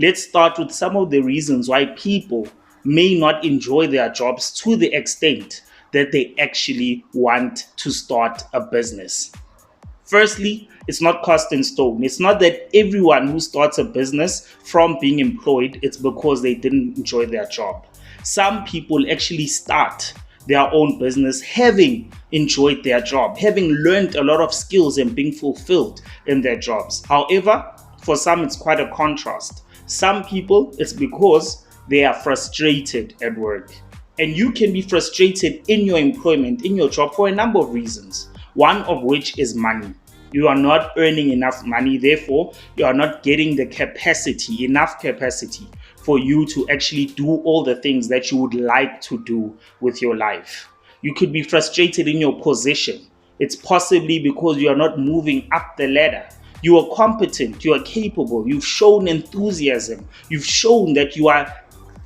Let's start with some of the reasons why people may not enjoy their jobs to the extent that they actually want to start a business. Firstly, it's not cast in stone. It's not that everyone who starts a business from being employed, it's because they didn't enjoy their job. Some people actually start their own business having enjoyed their job, having learned a lot of skills and being fulfilled in their jobs. However, for some, it's quite a contrast. Some people, it's because they are frustrated at work. And you can be frustrated in your employment, in your job, for a number of reasons. One of which is money. You are not earning enough money, therefore, you are not getting the capacity, enough capacity for you to actually do all the things that you would like to do with your life. You could be frustrated in your position. It's possibly because you are not moving up the ladder. You are competent, you are capable, you've shown enthusiasm, you've shown that you are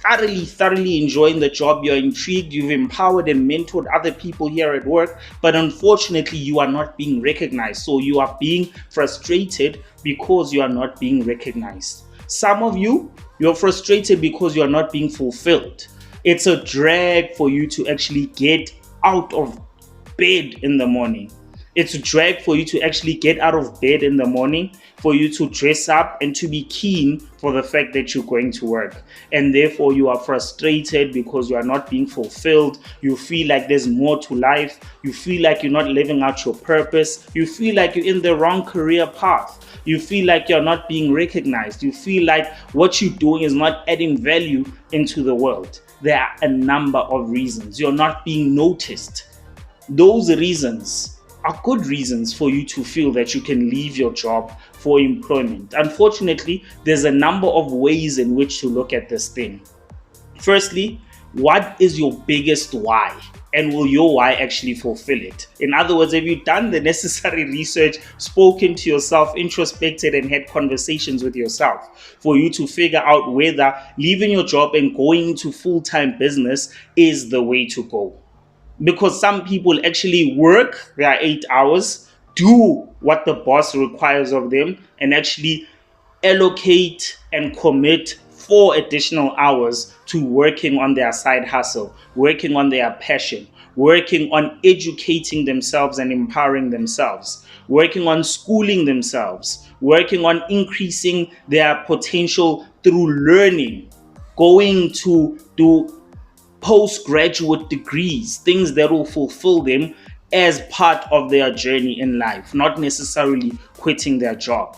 thoroughly enjoying the job, you're intrigued, you've empowered and mentored other people here at work, but unfortunately you are not being recognized. So you are being frustrated because you are not being recognized. Some of you, you're frustrated because you are not being fulfilled. It's a drag for you to actually get out of bed in the morning. It's a drag for you to actually get out of bed in the morning, for you to dress up and to be keen for the fact that you're going to work. And therefore you are frustrated because you are not being fulfilled. You feel like there's more to life. You feel like you're not living out your purpose. You feel like you're in the wrong career path. You feel like you're not being recognized. You feel like what you're doing is not adding value into the world. There are a number of reasons. You're not being noticed. Those reasons are good reasons for you to feel that you can leave your job for employment. Unfortunately, there's a number of ways in which to look at this thing. Firstly, what is your biggest why? And will your why actually fulfill it? In other words, have you done the necessary research, spoken to yourself, introspected, and had conversations with yourself for you to figure out whether leaving your job and going into full-time business is the way to go? Because some people actually work their 8 hours, do what the boss requires of them, and actually allocate and commit 4 additional hours to working on their side hustle, working on their passion, working on educating themselves and empowering themselves, working on schooling themselves, working on increasing their potential through learning, going to do postgraduate degrees, things that will fulfill them as part of their journey in life, not necessarily quitting their job.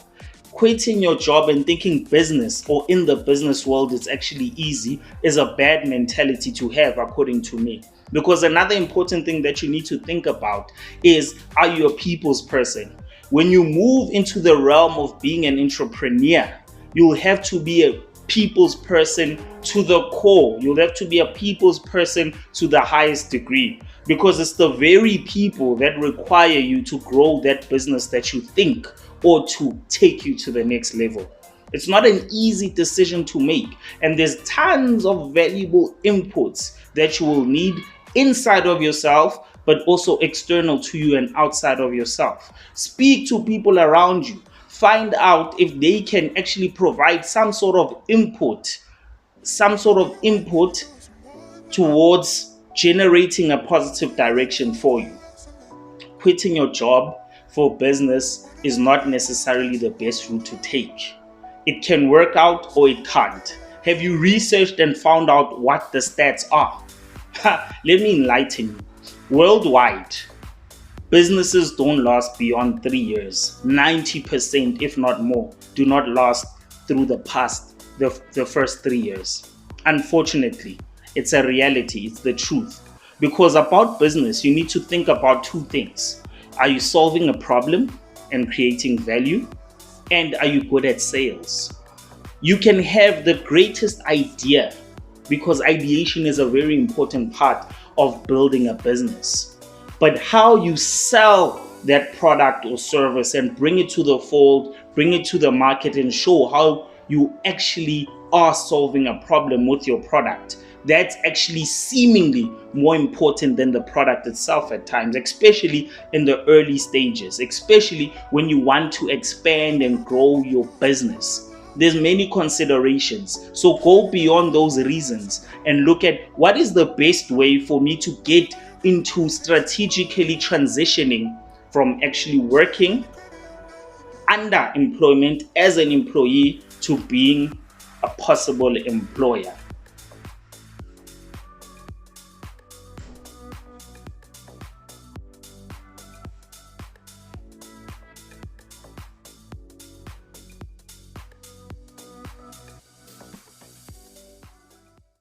Quitting your job and thinking business or in the business world is actually easy is a bad mentality to have, according to me. Because another important thing that you need to think about is, are you a people's person? When you move into the realm of being an entrepreneur, you'll have to be a people's person to the core. You'll have to be a people's person to the highest degree, because it's the very people that require you to grow that business that you think or to take you to the next level. It's not an easy decision to make, and there's tons of valuable inputs that you will need inside of yourself, but also external to you and outside of yourself. Speak to people around you. Find out if they can actually provide some sort of input towards generating a positive direction for you. Quitting your job for business is not necessarily the best route to take. It can work out or it can't. Have you researched and found out what the stats are? Let me enlighten you. Worldwide, businesses don't last beyond 3 years. 90%, if not more, do not last through the first 3 years. Unfortunately, it's a reality, it's the truth. Because about business, you need to think about 2 things. Are you solving a problem and creating value? And are you good at sales? You can have the greatest idea, because ideation is a very important part of building a business. But how you sell that product or service and bring it to the fold, bring it to the market and show how you actually are solving a problem with your product, that's actually seemingly more important than the product itself at times, especially in the early stages, especially when you want to expand and grow your business. There's many considerations. So go beyond those reasons and look at what is the best way for me to get into strategically transitioning from actually working under employment as an employee to being a possible employer.